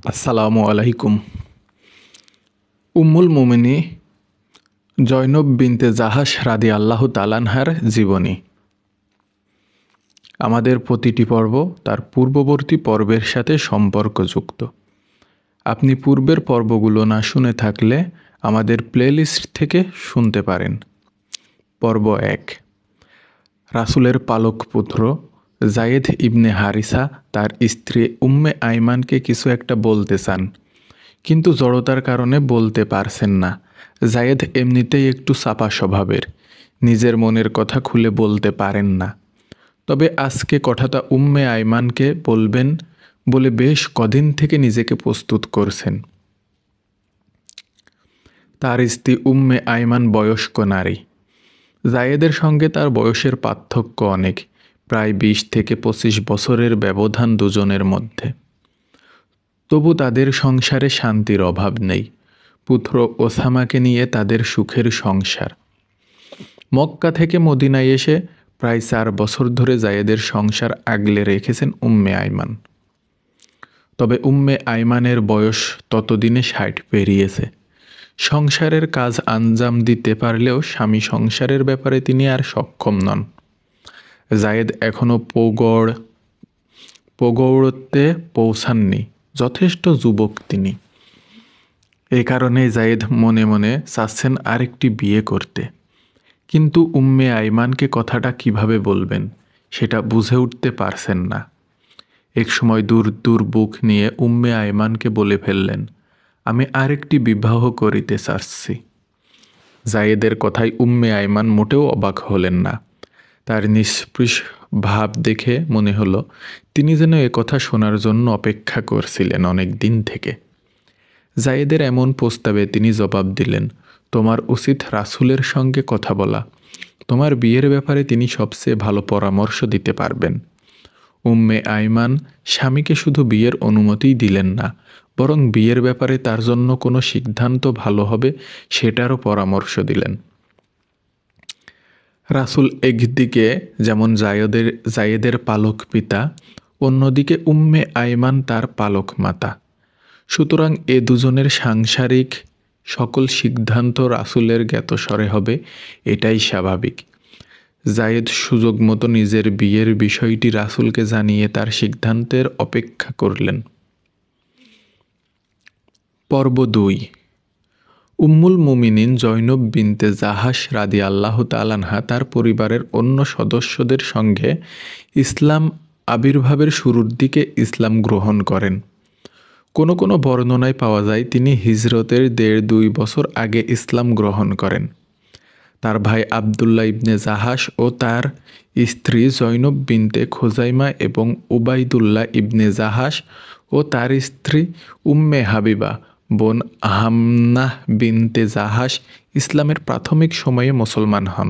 আসসালামু আলাইকুম। উম্মুল মুমিনী জয়নব বিনতে জাহাশ রাদিয়াল্লাহু তাআলা আনহার জীবনী। আমাদের প্রতিটি পর্ব তার পূর্ববর্তী পর্বের সাথে সম্পর্কযুক্ত। আপনি পূর্বের পর্বগুলো না শুনে থাকলে আমাদের প্লেলিস্ট থেকে শুনতে পারেন। পর্ব ১। রাসূলের পালক পুত্র যায়েদ ইবনে হারিসা তার স্ত্রী উম্মে আইমানকে কিছু একটা বলতে চান, কিন্তু জড়তার কারণে বলতে পারছেন না। যায়েদ এমনিতেই একটু চাপা স্বভাবের, নিজের মনের কথা খুলে বলতে পারেন না। তবে আজকে কথাটা উম্মে আইমানকে বলবেন বলে বেশ কদিন থেকে নিজেকে প্রস্তুত করছেন। তার স্ত্রী উম্মে আইমান বয়স্ক নারী। যায়েদের সঙ্গে তার বয়সের পার্থক্য অনেক, প্রায় ২০ থেকে ২৫ বছরের ব্যবধান দুজনের মধ্যে। তবু তাদের সংসারে শান্তির অভাব নেই। পুত্র ওসামাকে নিয়ে তাদের সুখের সংসার। মক্কা থেকে মদিনায় এসে প্রায় ৪ বছর ধরে যায়েদের সংসার আগলে রেখেছেন উম্মে আইমান। তবে উম্মে আইমানের বয়স ততদিনে ৬০ পেরিয়েছে। সংসারের কাজ আঞ্জাম দিতে পারলেও স্বামী সংসারের ব্যাপারে তিনি আর সক্ষম নন। যায়েদ এখনও প্রৌঢ়ত্বে পৌঁছাননি, যথেষ্ট যুবক তিনি। এই কারণে যায়েদ মনে মনে চাচ্ছেন আরেকটি বিয়ে করতে, কিন্তু উম্মে আইমানকে কথাটা কিভাবে বলবেন সেটা বুঝে উঠতে পারছেন না। এক সময় দূর দূর বুক নিয়ে উম্মে আইমানকে বলে ফেললেন, আমি আরেকটি বিবাহ করিতে চাচ্ছি। যায়েদের কথায় উম্মে আইমান মোটেও অবাক হলেন না। তার নিষ্পৃহ ভাব দেখে মনে হলো তিনি যেন কথা শোনার জন্য অপেক্ষা করছিলেন অনেক দিন থেকে। যায়েদের এমন প্রস্তাবে তিনি জবাব দিলেন, তোমার উচিত রাসূলের সঙ্গে কথা বলা। তোমার বিয়ের ব্যাপারে তিনি সবচেয়ে ভালো পরামর্শ দিতে পারবেন। উম্মে আইমান স্বামীকে শুধু বিয়ের অনুমতিই দিলেন না, বরং বিয়ের ব্যাপারে তার জন্য কোনো সিদ্ধান্ত ভালো হবে সেটারও পরামর্শ দিলেন। রাসূল একদিকে যেমন যায়েদের পালক পিতা, অন্যদিকে উম্মে আইমান তার পালক মাতা। সুতরাং এ দুজনের সাংসারিক সকল সিদ্ধান্ত রাসূলের জ্ঞাতসারে হবে, এটাই স্বাভাবিক। যায়েদ সুযোগ মতো নিজের বিয়ের বিষয়টি রাসূলকে জানিয়ে তার সিদ্ধান্তের অপেক্ষা করলেন। পর্ব ২। উম্মুল মুমিনিন জয়নব বিনতে জাহাশ রাদিয়াল্লাহু তাআলা আনহা তার পরিবারের অন্য সদস্যদের সঙ্গে ইসলাম আবির্ভাবের শুরুর দিকে ইসলাম গ্রহণ করেন। কোনো কোনো বর্ণনায় পাওয়া যায় তিনি হিজরতের ১.৫-২ বছর আগে ইসলাম গ্রহণ করেন। তার ভাই আবদুল্লাহ ইবনে জাহাশ ও তার স্ত্রী জয়নব বিনতে খোজাইমা এবং উবাইদুল্লাহ ইবনে জাহাশ ও তার স্ত্রী উম্মে হাবিবা বোন হামনাহ বিনতে জাহাশ ইসলামের প্রাথমিক সময়ে মুসলমান হন।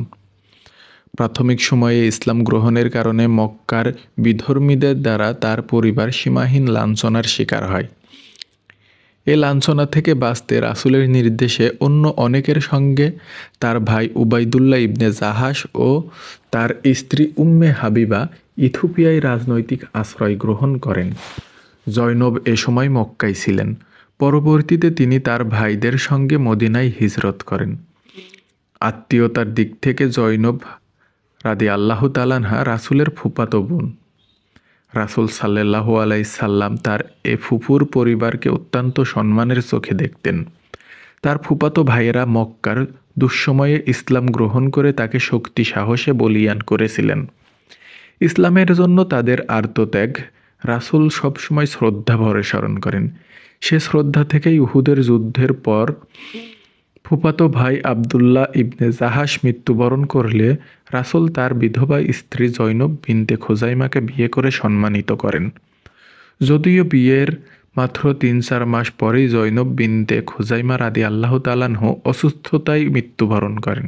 প্রাথমিক সময়ে ইসলাম গ্রহণের কারণে মক্কার বিধর্মীদের দ্বারা তার পরিবার সীমাহীন লাঞ্ছনার শিকার হয়। এ লাঞ্ছনা থেকে বাঁচতে রাসূলের নির্দেশে অন্য অনেকের সঙ্গে তার ভাই উবাইদুল্লাহ ইবনে জাহাশ ও তার স্ত্রী উম্মে হাবিবা ইথিওপিয়ায় রাজনৈতিক আশ্রয় গ্রহণ করেন। জয়নব এ সময় মক্কায় ছিলেন। পরবর্তীতে তিনি তার ভাইদের সঙ্গে মদিনায় হিজরত করেন। আত্মীয়তার দিক থেকে জয়নব রাদিয়াল্লাহু তাআলা আনহা রাসূলের ফুফাতো বোন। রাসূল সাল্লাল্লাহু আলাইহি সাল্লাম তার এ ফুফুর পরিবারকে অত্যন্ত সম্মানের চোখে দেখতেন। তার ফুফাতো ভাইয়েরা মক্কার দুঃসময়ে ইসলাম গ্রহণ করে তাকে শক্তি সাহসে বলীয়ান করেছিলেন। ইসলামের জন্য তাদের আর্তত্যাগ রাসূল সবসময় শ্রদ্ধা ভরে স্মরণ করেন। সে শ্রদ্ধা থেকেই উহুদের যুদ্ধের পর ফুফাতো ভাই আবদুল্লাহ ইবনে জাহাশ মৃত্যুবরণ করলে রাসূল তার বিধবা স্ত্রী জয়নব বিনতে খোজাইমাকে বিয়ে করে সম্মানিত করেন। যদিও বিয়ের মাত্র ৩-৪ মাস পরেই জয়নব বিনতে খোজাইমা রাদিয়াল্লাহু তাআলা আনহু অসুস্থতায় মৃত্যুবরণ করেন।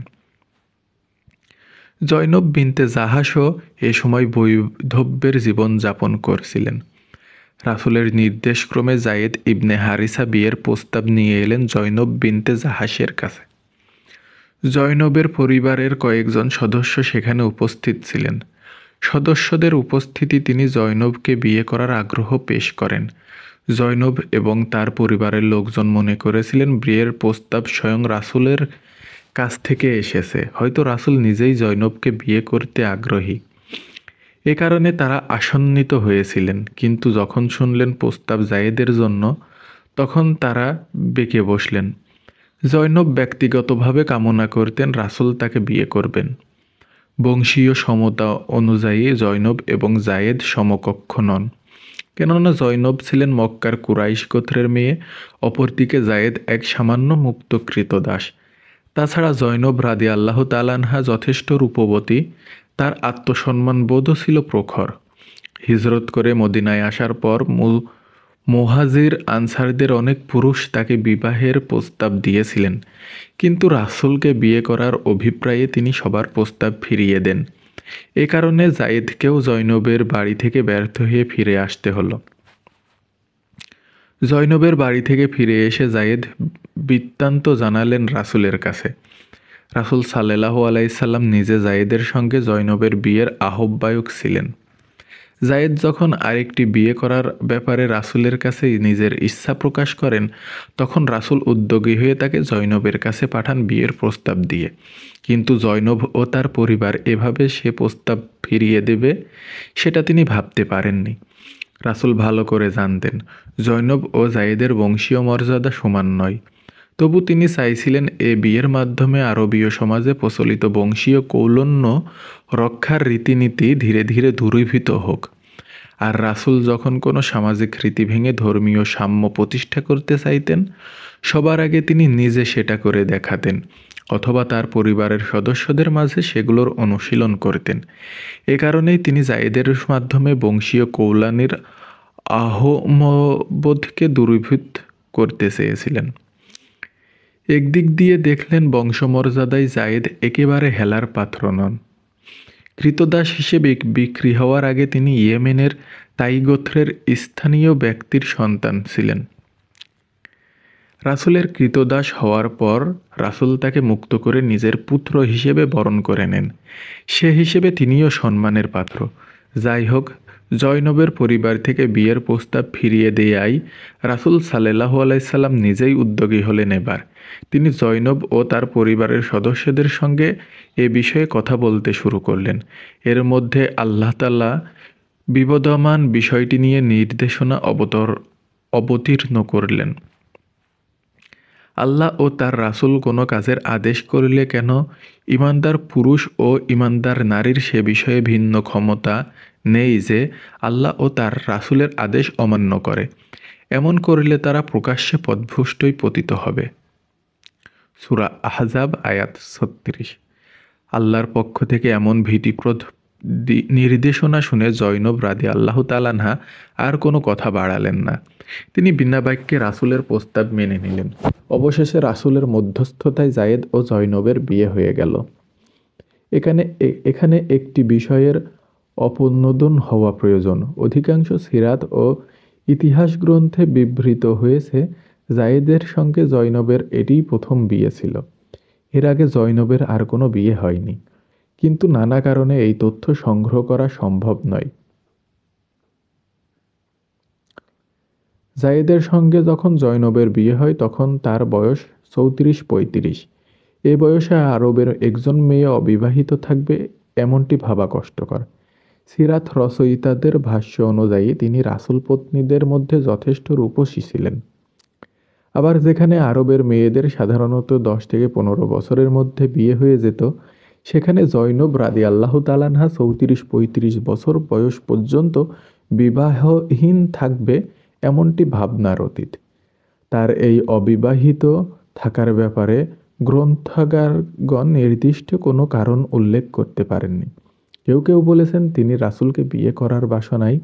জয়নব বিনতে জাহাশও এ সময় বৈধব্যের জীবন যাপন করছিলেন। রাসূলের নির্দেশক্রমে যায়েদ ইবনে হারিসা বিয়ের প্রস্তাব নিয়ে এলেন জয়নব বিনতে জাহাশের কাছে। জয়নবের পরিবারের কয়েকজন সদস্য সেখানে উপস্থিত ছিলেন। সদস্যদের উপস্থিতি তিনি জয়নবকে বিয়ে করার আগ্রহ পেশ করেন। জয়নব এবং তার পরিবারের লোকজন মনে করেছিলেন বিয়ের প্রস্তাব স্বয়ং রাসূলের কাছ থেকে এসেছে, হয়তো রাসূল নিজেই জয়নবকে বিয়ে করতে আগ্রহী। এ কারণে তারা আশান্বিত হয়েছিলেন, কিন্তু যখন শুনলেন প্রস্তাব জায়েদের জন্য, তখন তারা বেঁকে বসলেন। জয়নব ব্যক্তিগতভাবে কামনা করতেন রাসূল তাকে বিয়ে করবেন। বংশীয় সমতা অনুযায়ী জয়নব এবং জায়েদ সমকক্ষ নন, কেননা জয়নব ছিলেন মক্কার কুরাইশ গোত্রের মেয়ে, অপরদিকে জায়েদ এক সামান্য মুক্ত ক্রীতদাস। তাছাড়া জয়নব রাদিয়াল্লাহু তাআলা আনহা যথেষ্ট রূপবতী, তার আত্মসম্মানবোধও ছিল প্রখর। হিজরত করে মদিনায় আসার পর মুহাজির আনসারদের অনেক পুরুষ তাকে বিবাহের প্রস্তাব দিয়েছিলেন, কিন্তু রাসূলকে বিয়ে করার অভিপ্রায়ে তিনি সবার প্রস্তাব ফিরিয়ে দেন। এ কারণে জায়েদকেও জয়নবের বাড়ি থেকে ব্যর্থ হয়ে ফিরে আসতে হলো। জয়নবের বাড়ি থেকে ফিরে এসে জায়েদ বৃত্তান্ত জানালেন রাসূলের কাছে। রাসূল সাল্লাল্লাহু আলাইহি সাল্লাম নিজে জায়েদের সঙ্গে জয়নবের বিয়ের আহ্বায়ক ছিলেন। জায়েদ যখন আরেকটি বিয়ে করার ব্যাপারে রাসূলের কাছে নিজের ইচ্ছা প্রকাশ করেন, তখন রাসূল উদ্যোগী হয়ে তাকে জয়নবের কাছে পাঠান বিয়ের প্রস্তাব দিয়ে। কিন্তু জয়নব ও তার পরিবার এভাবে সে প্রস্তাব ফিরিয়ে দেবে, সেটা তিনি ভাবতে পারেননি। রাসূল ভালো করে জানতেন জয়নব ও জায়েদের বংশীয় মর্যাদা সমান নয়। তবু তিনি চাইছিলেন এ বিয়ের মাধ্যমে আরবীয় সমাজে প্রচলিত বংশীয় কৌলন্য রক্ষার রীতিনীতি ধীরে ধীরে দূরীভূত হোক। আর রাসূল যখন কোনো সামাজিক রীতি ভেঙে ধর্মীয় সাম্য প্রতিষ্ঠা করতে চাইতেন, সবার আগে তিনি নিজে সেটা করে দেখাতেন, অথবা তার পরিবারের সদস্যদের মাঝে সেগুলোর অনুশীলন করতেন। এ কারণেই তিনি জায়েদের মাধ্যমে বংশীয় কৌলানির আহমবোধকে দূরীভূত করতে চেয়েছিলেন। একদিক দিয়ে দেখলেন বংশমর্যাদায় জায়েদ একেবারে হেলার পাত্র নন। ক্রীতদাস হিসেবে বিক্রি হওয়ার আগে তিনি ইয়েমেনের তাই গোত্রের স্থানীয় ব্যক্তির সন্তান ছিলেন। রাসূলের ক্রীতদাস হওয়ার পর রাসূল তাকে মুক্ত করে নিজের পুত্র হিসেবে বরণ করে নেন। সে হিসেবে তিনিও সম্মানের পাত্র। যাই হোক, জয়নবের পরিবার থেকে বিয়ের প্রস্তাব ফিরিয়ে দেয়ায় রাসূল সাল্লাল্লাহু আলাইহি সাল্লাম নিজেই উদ্যোগী হলেন এবার। তিনি জয়নব ও তার পরিবারের সদস্যদের সঙ্গে এ বিষয়ে কথা বলতে শুরু করলেন। এর মধ্যে আল্লাহ তাআলা বিবদমান বিষয়টি নিয়ে নির্দেশনা অবতীর্ণ করলেন। আল্লাহ ও তার রাসূল কোনো কাজের আদেশ করিলে কেন ঈমানদার পুরুষ ও ঈমানদার নারীর সে বিষয়ে ভিন্ন ক্ষমতা নেই যে আল্লাহ ও তার রাসূলের আদেশ অমান্য করে। এমন করিলে তারা প্রকাশ্যে পথভ্রষ্টই পতিত হবে। সূরা আহজাব আয়াত ৩৬। আল্লাহর পক্ষ থেকে এমন ভীতিপ্রদ নির্দেশনা শুনে জয়নব রাদিয়াল্লাহু তাআলা আনহা আর কোনো কথা বাড়ালেন না। তিনি বিনা বাক্যে রাসূলের প্রস্তাব মেনে নিলেন। অবশেষে রাসূলের মধ্যস্থতায় জায়েদ ও জয়নবের বিয়ে হয়ে গেল। এখানে একটি বিষয়ের অপনোদন হওয়া প্রয়োজন। অধিকাংশ সিরাত ও ইতিহাস গ্রন্থে বিবৃত হয়েছে জায়েদের সঙ্গে জয়নবের এটিই প্রথম বিয়ে ছিল। এর আগে জয়নবের আর কোনো বিয়ে হয়নি, কিন্তু নানা কারণে এই তথ্য সংগ্রহ করা সম্ভব নয়। জায়েদের সঙ্গে যখন জয়নবের বিয়ে হয় তখন তার বয়স ৩৪-৩৫। এ বয়সে আরবের একজন মেয়ে অবিবাহিত থাকবে এমনটি ভাবা কষ্টকর। সিরাত রচয়িতাদের ভাষ্য অনুযায়ী তিনি রাসূল পত্নীদের মধ্যে যথেষ্ট রূপসী ছিলেন। আবার যেখানে আরবের মেয়েদের সাধারণত ১০-১৫ বছরের মধ্যে বিয়ে হয়ে যেত, সেখানে জয়নব রাদিয়াল্লাহু তাআলা আনহা ৩৪-৩৫ বছর বয়স পর্যন্ত বিবাহহীন থাকবে এমনটি ভাবনার অতীত। তার এই অবিবাহিত থাকার ব্যাপারে গ্রন্থাগারগণ নির্দিষ্ট কোনো কারণ উল্লেখ করতে পারেননি। কেউ কেউ বলেছেন তিনি রাসূলকে বিয়ে করার বাসনায়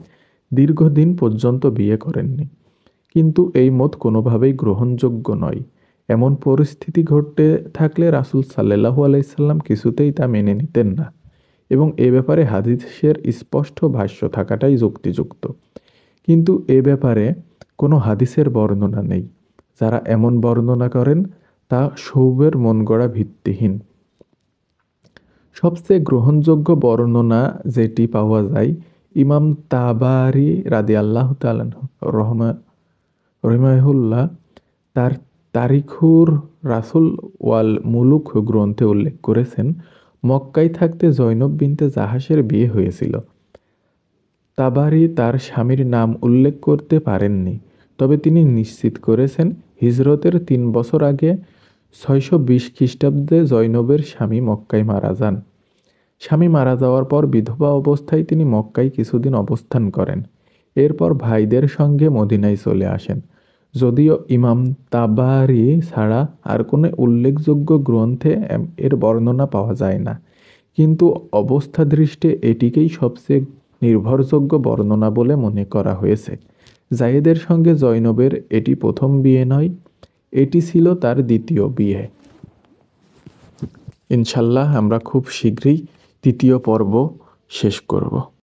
দীর্ঘদিন পর্যন্ত বিয়ে করেননি, কিন্তু এই মত কোনোভাবেই গ্রহণযোগ্য নয়। এমন পরিস্থিতি ঘটতে থাকলে রাসূল সাল্লাল্লাহু আলাইহি সাল্লাম কিছুতেই তা মেনে নিতেন না, এবং এ ব্যাপারে হাদিসের স্পষ্ট ভাষ্য থাকাটাই যুক্তিযুক্ত। কিন্তু এ ব্যাপারে কোনো হাদিসের বর্ণনা নেই। যারা এমন বর্ণনা করেন তা শৌবের মনগড়া ভিত্তিহীন। সবচেয়ে গ্রহণযোগ্য বর্ণনা যেটি পাওয়া যায়, ইমাম তাবারি রাদিয়াল্লাহু তাআলা রহিমাহুল্লাহ তার তারিখুর রাসূল ওয়াল মুলুক গ্রন্থে উল্লেখ করেছেন, মক্কায় থাকতে জয়নব বিনতে জাহাসের বিয়ে হয়েছিল। তাবারি তার স্বামীর নাম উল্লেখ করতে পারেননি, তবে তিনি নিশ্চিত করেছেন হিজরতের ৩ বছর আগে ৬২০ খ্রিস্টাব্দে জয়নবের স্বামী মক্কায় মারা যান। স্বামী মারা যাওয়ার পর বিধবা অবস্থায় তিনি মক্কায় কিছুদিন অবস্থান করেন। এরপর ভাইদের সঙ্গে মদিনায় চলে আসেন। যদিও ইমাম তাবারি ছাড়া আর কোনো উল্লেখযোগ্য গ্রন্থে এর বর্ণনা পাওয়া যায় না, কিন্তু অবস্থাদৃষ্টে এটিকেই সবচেয়ে নির্ভরযোগ্য বর্ণনা বলে মনে করা হয়েছে। জায়েদের সঙ্গে জয়নবের এটি প্রথম বিয়ে নয়, এটি ছিল তার দ্বিতীয় বিয়ে। ইনশাল্লাহ আমরা খুব শীঘ্রই তৃতীয় পর্ব শেষ করব।